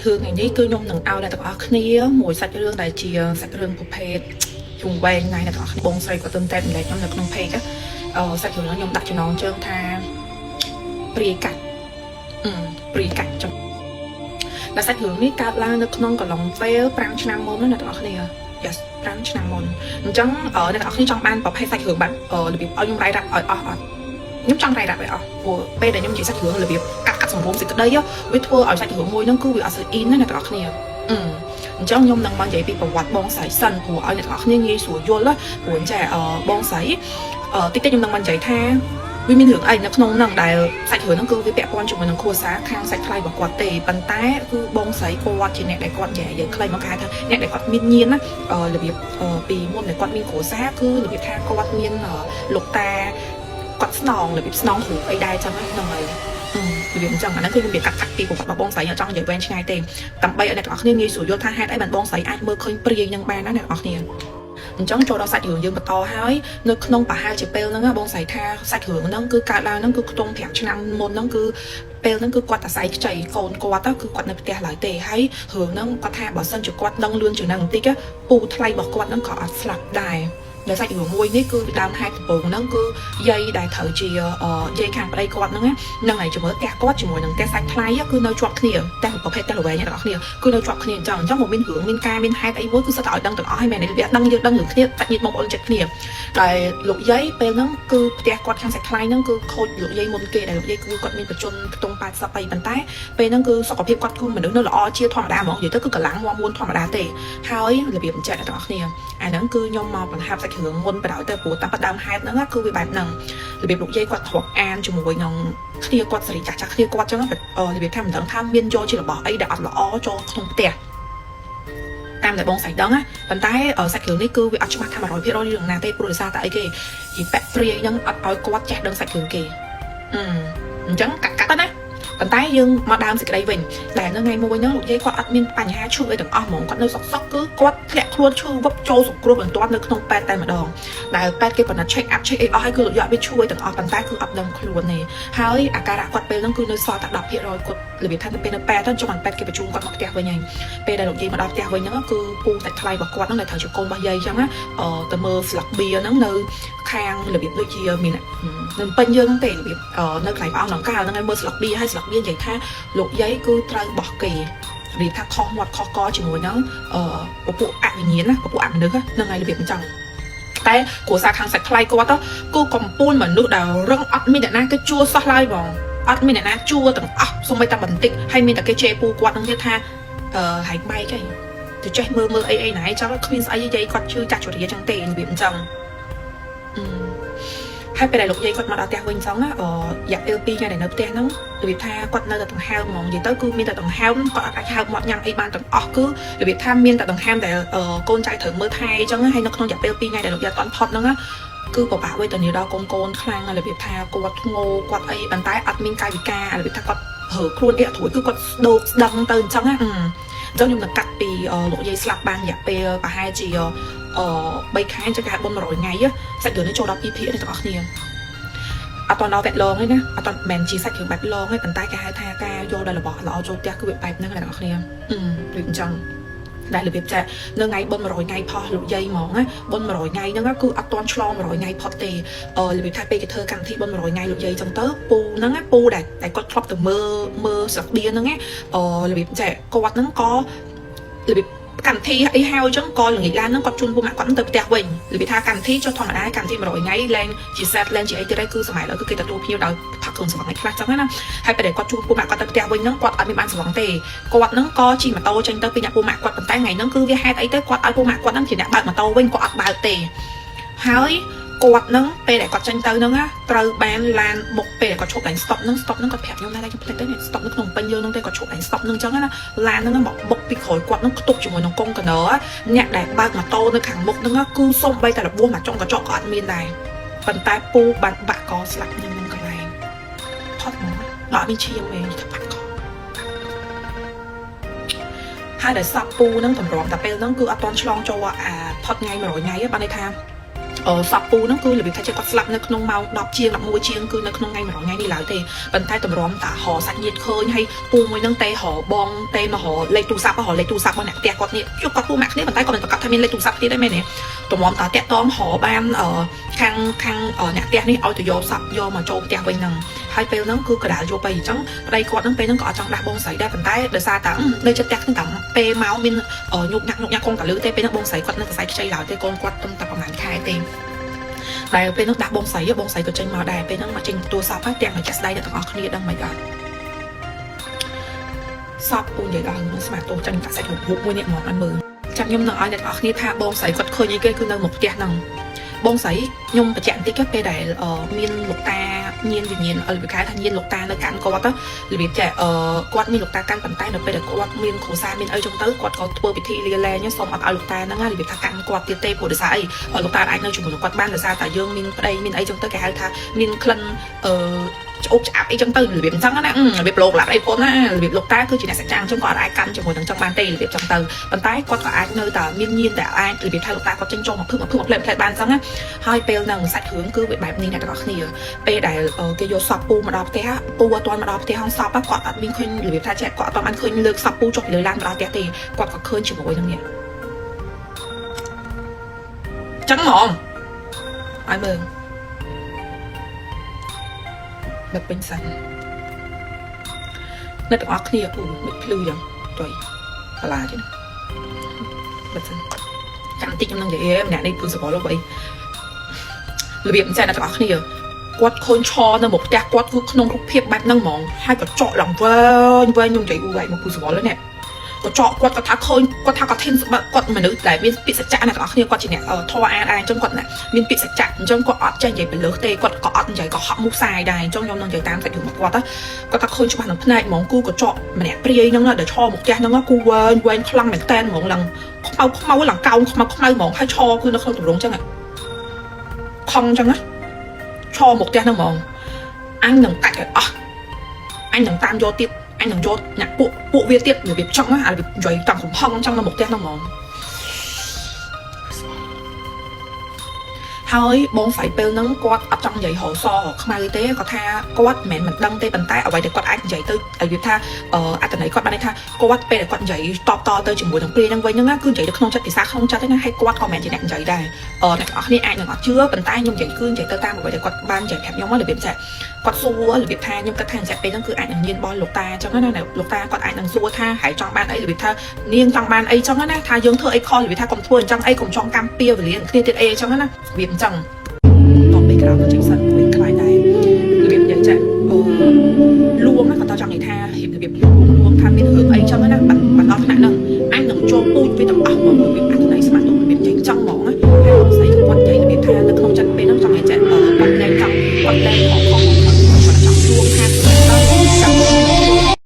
thường ngàyนี้គឺខ្ញុំនឹងឲ្យអ្នកទាំងអស់គ្នាមួយសាច់រឿងដែលជាសាច់រឿងប្រភេទជុំវែងថ្ងៃអ្នកទាំងអស់គ្នាបងស្រីក៏ទើបតែម្លែកខ្ញុំនៅក្នុង page សាច់រឿងខ្ញុំដាក់ចំណងជើងថាព្រាយកាច់ចឹងតែសាច់រឿងនេះកើតឡើងនៅក្នុងកន្លងពេល5ឆ្នាំមុនណាអ្នកទាំងអស់គ្នា yes 5ឆ្នាំមុនអញ្ចឹងអ្នកទាំងអស់គ្នាចង់បានប្រភេទសាច់រឿងបែបរបៀបឲ្យខ្ញុំរាយរាប់ឲ្យអស់អត់ខ្ញុំចង់រាយរាប់ឲ្យអស់ព្រោះពេលដែលខ្ញុំនិយាយសាច់រឿងរបៀបកាត់សម្រុំសេចក្តីវាធ្វើឲ្យសាច់រឿងមួយហ្នឹងគឺវាអត់សូវអ៊ីនណាអ្នកទាំងអស់គ្នាអញ្ចឹងខ្ញុំនឹងមកនិយាយពីប្រវត្តិបងស្រីសិនព្រោះឲ្យអ្នកទាំងអស់គ្នាងាយស្រួលយល់ព្រោះចាបងស្រីតិចខ្ញុំនឹងមកនិយាយថាវាមានរឿងអីនៅក្នុងហ្នឹងដែលសាច់រឿងហ្នឹងគឺវាពាក់ព័ន្ធជាមួយនឹងគ្រួសារខាងសាច់ថ្លៃរបស់គាត់ទេប៉ុន្តែគឺបងស្រីគាត់ជាអ្នកដែលគាត់និយាយខ្លីមកគេថាអ្នកដែលគាត់មានញៀនណារបៀបពីមុនដែលគាត់មានគ្រួសារគឺរបៀបថាគាត់មានលោកតាគាត់ស្នងរបៀបស្នងគ្រូអីដែរចឹងហ្នឹងហើយរបៀបអញ្ចឹងអាហ្នឹងគឺខ្ញុំនិយាយកាត់ពីប្រវត្តិរបស់បងស្រីអត់ចង់និយាយវែងឆ្ងាយទេដើម្បីឲ្យអ្នកទាំងអស់គ្នាងាយស្រួលយល់ថាហេតុអីបានបងស្រីអាចមើលឃើញព្រាយនឹងបានណាអ្នកទាំងអស់គ្នាអញ្ចឹងចូលដល់សាច់រឿងយើងបន្តហើយនៅក្នុងប្រហែលជាពេលហ្នឹងបងស្រីថាសាច់រឿងហ្នឹងគឺកើតឡើងហ្នឹងគឺខ្ទង់5ឆ្នាំមុនហ្នឹងគឺពេលហ្នឹងគឺគាត់អាស្រ័យខ្ចីកូនគាត់គឺគាត់នៅផ្ទះឡើយទេហើយរឿងហ្នឹងគាត់ថាបើសិនជាគាត់ដឹងលឿនជាងហ្នឹងបន្តិចពូថ្លៃរបស់គាត់ហ្នឹងក៏អត់ស្លាប់ដែរដែលសាច់រឿងមួយនេះគឺដើមហេតុដំបូងហ្នឹងគឺយាយដែលត្រូវជាយាយខាងប្តីគាត់ហ្នឹងហ្នឹងហើយជាមួយផ្ទះគាត់ជាមួយនឹងផ្ទះសាច់ថ្លៃគឺនៅជាប់គ្នាតែប្រភេទតែល្វែងអ្នកនរគ្នាគឺនៅជាប់គ្នាអញ្ចឹងមកមានរឿងមានការមានហេតុអីមួយគឺសិតតែឲ្យដឹងទាំងអស់ហើយមែនទេវាដឹងយើងដឹងរឿងគ្នាសាច់ញាតិបងប្អូនចិត្តគ្នាតែលោកយាយពេលហ្នឹងគឺផ្ទះគាត់ខាងសាច់ថ្លៃហ្នឹងគឺខូចលោកយាយមុនគេដែលលោកយាយគឺគាត់មានបញ្ជនខ្ទង់80អីប៉ុន្តែពេលហ្នឹងគឺសុខភាពគាត់គឺមនុស្សនៅល្អជាធម្មតាហ្មងនិយាយទៅគឺកម្លាំងមួនធម្មតាទេហើយរបៀបអញ្ចឹងអ្នកនរគ្នាអាហ្នឹងគឺខ្ញុំមកបង្ហាប់សាច់រឿងមុនបណ្ដោយទៅព្រោះតាមដើមហេតុហ្នឹងគឺវាបែបហ្នឹងរបៀបលោកយាយគាត់ធ្លាប់អានជាមួយនឹងគ្នាគាត់សេរីចាស់គ្នាគាត់ចឹងរបៀបថាមិនដឹងថាមានយកជារបស់អីដែលអត់ល្អចូលក្នុងផ្ទះតាមដែលបងស្រីដឹងណាប៉ុន្តែសាច់រឿងនេះគឺវាអត់ច្បាស់ថា 100% រឿងណាទេព្រោះដោយសារតែអីគេពីពាក់ព្រាយហ្នឹងអត់ឲ្យគាត់ចេះដឹងសាច់រឿងគេអញ្ចឹងកាត់ណាប៉ុន្តែយើងមកដើមសេចក្តីវិញដែលនៅថ្ងៃមួយហ្នឹងលោកយាយគាត់អត់មានបញ្ហាឈឺអីទាំងអស់ហ្មងគាត់នៅសុកគឺគាត់ធ្លាក់ខ្លួនឈឺវឹកចូលសង្គ្រោះបន្ទាន់នៅក្នុងពេទ្យតែម្ដងដែលពេទ្យគេបណ្ណា check up អីអស់ហើយគឺលោកយាយអត់មានជួយទាំងអស់ប៉ុន្តែគឺអត់ដឹងខ្លួនទេហើយអាការៈគាត់ពេលហ្នឹងគឺនៅសល់តែ 10% គាត់របៀបថាទៅពេលនៅពេទ្យទៅចុះបានពេទ្យគេបញ្ជូនគាត់មកផ្ទះវិញហើយពេលដែលលោកយាយមកដល់ផ្ទះវិញហ្នឹងគឺពូសាច់ថ្លៃរបស់គាត់ហ្នឹងដែលត្រូវជាកូនរបស់យាយអញ្ចឹងណាទៅមើលស្លាកបៀហ្នឹងនៅខាងរបៀបដូចជាមាននៅពេញយើងហ្នឹងទេរបៀបនៅកន្លែងព្រះអង្គក្នុងកាលហ្នឹងហើយមើលស្លាកបៀហើយស្លាកបៀនិយាយថាលោកយាយគឺត្រូវបោះគេរបៀបថាខុសមាត់ខុសកជាមួយនឹងពពួកអវិញ្ញាណណាពពួកអមនុស្សហ្នឹងហើយរបៀបអញ្ចឹងតែគ្រួសារខាងសាច់ថ្លៃគាត់គឺកំពូលមនុស្សដែលរឹងអត់មានអ្នកណាគេជួសោះឡើយបងអត់មានអ្នកណាជួទាំងអស់សូម្បីតែបន្តិចហើយមានតែគេជេរពូគាត់ហ្នឹងទៀតថាហើយបែកឯងទៅចេះមើលអីណាចឹងគ្មានស្អីយាយគាត់ជឿចាស់ជរាចឹងទេរបៀបអញ្ចឹងហើយពេលដែលលោកយាយគាត់មកដល់ផ្ទះវិញអញ្ចឹងរយៈពេល2ថ្ងៃដែលនៅផ្ទះហ្នឹងរបៀបថាគាត់នៅតែដង្ហើមហ្មងនិយាយទៅគឺមានតែដង្ហើមគាត់អត់អាចហើបមាត់ញ៉ាំអីបានទាំងអស់គឺរបៀបថាមានតែដង្ហើមដែលកូនចៅត្រូវមើលថែអញ្ចឹងហើយនៅក្នុងរយៈពេល2ថ្ងៃដែលលោកយាយអត់ផុតហ្នឹងគឺពិបាកវេទនាដល់កូនខ្លាំងរបៀបថាគាត់ធ្ងោគាត់អីប៉ុន្តែអត់មានកាយវិការរបៀបថាគាត់ហើខ្លួនអីអត់ត្រួយគឺគាត់ស្ដោកស្ដឹងទៅអញ្ចឹងណាខ្ញុំនឹងកាត់ពីលោកយាយស្លាប់បានរយៈពេលប្រហែលជា3ខែចុះគេហៅបុណ្យ100ថ្ងៃសាច់រឿងនេះចូលដល់2ភាគនេះទាំងអស់គ្នាអត់តដល់វគ្គឡងទេណាអត់តមិនជាសាច់រឿងបែបឡងទេប៉ុន្តែគេហៅថាការយកដល់របស់ល្អចូលផ្ទះគឺវាបែបហ្នឹងអ្នកទាំងអស់គ្នាដូចអញ្ចឹងដែលរបៀបចានៅថ្ងៃបុណ្យ100ថ្ងៃផុសលោកយាយហ្មងណាបុណ្យ100ថ្ងៃហ្នឹងគឺអត់ទាន់ឆ្លង100ថ្ងៃផុតទេរបៀបថាពេលគេធ្វើកម្មវិធីបុណ្យ100ថ្ងៃលោកយាយអញ្ចឹងទៅពូហ្នឹងពូដែលគាត់ធ្លាប់ទៅមើលស្រុកឌៀនហ្នឹងរបៀបចាគាត់ហ្នឹងក៏របៀបកម្មវិធីអីហៅអញ្ចឹងក៏ល្ងាចឡានហ្នឹងគាត់ជូនពូម៉ាក់គាត់ទៅផ្ទះវិញរបៀបថាកម្មវិធីចុះធម្មតាកម្មវិធី100ថ្ងៃលែងជា set លែងជាអីទៀតគឺសម័យឥឡូវគឺគេទទួលភ្ញៀវដោយផឹកគ្រឿងស្រវឹងឯខ្លះចឹងណាហើយពេលដែលគាត់ជូនពូម៉ាក់គាត់ទៅផ្ទះវិញហ្នឹងគាត់អត់មានបានស្រវឹងទេគាត់ហ្នឹងក៏ជិះម៉ូតូចេញទៅពីអ្នកពូម៉ាក់គាត់ប៉ុន្តែថ្ងៃហ្នឹងគឺវាហេតុអីទៅគាត់ឲ្យពូម៉ាក់គាត់ហ្នឹងជាអ្នកបើកម៉ូតូវិញគាត់អត់បើកទេហើយគាត់ហ្នឹងពេលដែលគាត់ចេញទៅហ្នឹងត្រូវបានឡានបុកពេលគាត់ឈប់ឡើង stop ហ្នឹងគាត់ប្រាប់ខ្ញុំថាខ្ញុំភ្លេចទៅ stop នៅក្នុងពេញយើងហ្នឹងទេគាត់ឈប់ឡើង stop ហ្នឹងអញ្ចឹងណាឡានហ្នឹងមកបុកពីក្រោយគាត់ហ្នឹងខ្ទប់ជាមួយនឹងកុងកណើអ្នកដែលបើកម៉ូតូនៅខាងមុខហ្នឹងគឺសុំបីតែរបួសមកចុងកញ្ចក់ក៏អត់មានដែរប៉ុន្តែពូបានបាក់កស្លាប់នៅក្នុងកន្លែងផុតមកដល់មានឈាមឯងថាបាក់កហើយដែលសក់ពូហ្នឹងតម្រាំតែពេលហ្នឹងគឺអត់ទាន់ឆ្លងចូលអាផុតថ្ងៃ100ថ្ងៃបានន័យថា សពពូហ្នឹងគឺរបៀបថាចេះគាត់ស្លាប់នៅក្នុងម៉ោង10 ជាង 11 ជាងគឺនៅក្នុងថ្ងៃ100ថ្ងៃនេះឡើយទេប៉ុន្តែតម្រាំតាហោសាច់ញាតិឃើញហើយពូមួយហ្នឹងទេហោបងទេមកហោលេខទូរស័ព្ទហោលេខទូរស័ព្ទរបស់អ្នកផ្ទះគាត់នេះជួបគាត់ពូម៉ាក់គ្នាប៉ុន្តែគាត់មិនប្រកាសថាមានលេខទូរស័ព្ទទៀតទេមែនទេតម្រាំតាតាក់តងហោបានខាងអ្នកផ្ទះនេះឲ្យទៅយកស័ព្ទយកមកចូលផ្ទះវិញហ្នឹងហើយពេលហ្នឹងគឺកដាលយកទៅអញ្ចឹងប្តីគាត់ហ្នឹងពេលហ្នឹងក៏អត់ចង់ដាស់បងស្រីដែរប៉ុន្តែដោយសារតែនៅចិត្តផ្ទះហ្នឹងតាមពេលមកមានញុកញាក់កូនកលឺទេពេលហ្នឹងបងស្រីគាត់នៅសរសៃខ្ចីឡើយទេកូនគាត់តែប្រហែលខែទេតែពេលហ្នឹងដាក់បងស្រីក៏ចេញមកដែរពេលហ្នឹងមកចេញទូរស័ព្ទហើយទាំងចាក់ស្ដាយទាំងអស់គ្នាដឹងមិនអត់សពពូនិយាយដល់នឹងស្មាតោចាញ់កាសាច់រូបមួយនេះមកឲ្យមើលចាំខ្ញុំនឹងឲ្យអ្នកទាំងអស់គ្នាថាបងស្រីគាត់ឃើញអីគេគឺនៅមុខផ្ទះហ្នឹងបងស្រីខ្ញុំបញ្ជាក់បន្តិចពេលដែលមានលោកតាញៀនវិញ្ញាណរបៀបថាញៀនលោកតានៅកាន់គាត់របៀបចេះគាត់មានលោកតាកាន់ប៉ុន្តែនៅពេលដែលគាត់មានគ្រួសារមានអីចឹងទៅគាត់ក៏ធ្វើពិធីលាលែងសុំអត់ឲ្យលោកតាហ្នឹងរបៀបថាកាន់គាត់ទៀតទេព្រោះដោយសារអីលោកតាអាចនៅជាមួយនឹងគាត់បានដោយសារតែយើងមានប្តីមានអីចឹងទៅគេហៅថាមានក្លិនឆ្អុកឆ្អាប់អីចឹងទៅរបៀបអញ្ចឹងណារបៀបលោកឡាប់អីផងណារបៀបលោកតាគឺជាអ្នកសច្ចាអញ្ចឹងគាត់អាចកាន់ជាមួយនឹងចឹងបានទេរបៀបចឹងទៅប៉ុន្តែគាត់ក៏អាចនៅតែមានញៀនតែអាចរបៀបថាលោកតាគាត់ចេញចូលមកភឹកផ្លែបានចឹងណាហើយពេលហ្នឹងសាច់រឿងគឺវាបែបនេះអ្នកទាំងអស់គ្នាពេលដែលគេយកសពពូមកដល់ផ្ទះពូអត់ទាន់មកដល់ផ្ទះហងសពគាត់អត់មានឃើញរបៀបថាចេះគាត់អត់បានឃើញលើកសពពូចុះពីលើឡានមកដល់ផ្ទះទេគាត់ក៏ឃើញជាមួយនឹងនេះចឹងហ្មងឲ្យមើលបិទពេញសិនអ្នកទាំងអស់គ្នាមិនភ្លឺយ៉ាងចុយកាឡាចឹងបិទសិនចាំតិចខ្ញុំនឹងនិយាយម្នាក់នេះគឺសបល់លោកអីរបៀបអញ្ចឹងអ្នកទាំងអស់គ្នាគាត់ឃើញឆនៅមុខផ្ទះគាត់គឺក្នុងរូបភាពបែបហ្នឹងហ្មងហើយក៏ចកឡើងវែងខ្ញុំនិយាយអ៊ូហើយមកពូសបល់នេះក៏ចកគាត់ក៏ថាឃើញគាត់ថាគាត់ធានគាត់មនុស្សដែលមានពាក្យសច្ចៈអ្នកទាំងអស់គ្នាគាត់ជាអ្នកធម៌អានអញ្ចឹងគាត់មានពាក្យសច្ចៈអញ្ចឹងគាត់អត់ចេះនិយាយបលើសទេគាត់ក៏អត់និយាយក៏ហក់មុខសាយដែរអញ្ចឹងខ្ញុំនឹងនិយាយតាមសាច់រឿងរបស់គាត់គាត់ថាឃើញច្បាស់នឹងផ្នែកហ្មងគូក៏ចកម្នាក់ព្រាយហ្នឹងដែលឈរមុខផ្ទះហ្នឹងគូវែងខ្លាំងមែនតែនហ្មងឡើងខ្មៅឡើងកោងខ្មៅហ្មងហើយឈរគឺនៅក្នុងទម្រង់អញ្ចឹងខំអញ្ចឹងណាឈរមុខផ្ទះហ្នឹងហ្មងអញនឹងកាច់ឲ្យអស់អញនឹងតាមយកទៀតអញនឹងយកអ្នកពួកវាទៀតរបៀបចង់ណារបៀបនិយាយតាមកំហឹងចង់នៅមុខផ្ទះហ្នឹងហ្មងហើយបងស្រីពេលហ្នឹងគាត់អត់ចង់និយាយរសខ្មៅទេគាត់ថាគាត់មិនមែនមិនដឹងទេប៉ុន្តែអ្វីដែលគាត់អាចនិយាយទៅរបៀបថាអត្តន័យគាត់បានន័យថាគាត់ពេលដែលគាត់និយាយតបតទៅជាមួយនឹងព្រាយហ្នឹងវិញហ្នឹងគឺនិយាយទៅក្នុងចិត្តភាសាក្នុងចិត្តហ្នឹងហើយគាត់ក៏មិនមែនជាអ្នកនិយាយដែរអ្នកទាំងអស់គ្នាអាចនឹងអត់ជឿប៉ុន្តែខ្ញុំនិយាយគឺនិយាយទៅតាមអ្វីដែលគាត់បាននិយាយប្រាប់ខ្ញុំរបៀបចាគាត់សួររបៀបថាខ្ញុំគិតថាចាពេលហ្នឹងគឺអាចនឹងញៀនបលលោកតាអញ្ចឹងណាលោកតាគាត់អាចនឹងសួរថាហែចង់បានអីរបៀបថានាងចង់បានអីចឹងណាថាយើងធ្វើអីខុសរបៀបថាកុំធ្វើអញ្ចឹងអីកុំចង់កម្មពៀវេលាគ្នាទៀតអីអញ្ចឹងណារបៀបអញ្ចឹងតបពេលក្រោយទៅចេញសិនវិញខ្លាយដែររបៀបយ៉ាងចាលួងណាគាត់តចង់និយាយថារបៀបលួងថាមានរឿងអីចឹងណាបន្តដល់ថ្នាក់ហ្នឹងអញនឹងចូលពូជវាទាំងអស់មករបៀបអត្ថន័យស្មាតរបៀបចេញចង់ហ្មងណាហើយបងស្រីគាត់និយាយរបៀបថានៅក្នុងចិត្តពេលហ្នឹងចង់និយាយគាត់លែងចង់គាត់លែងខំគាត់ចង់លួងថា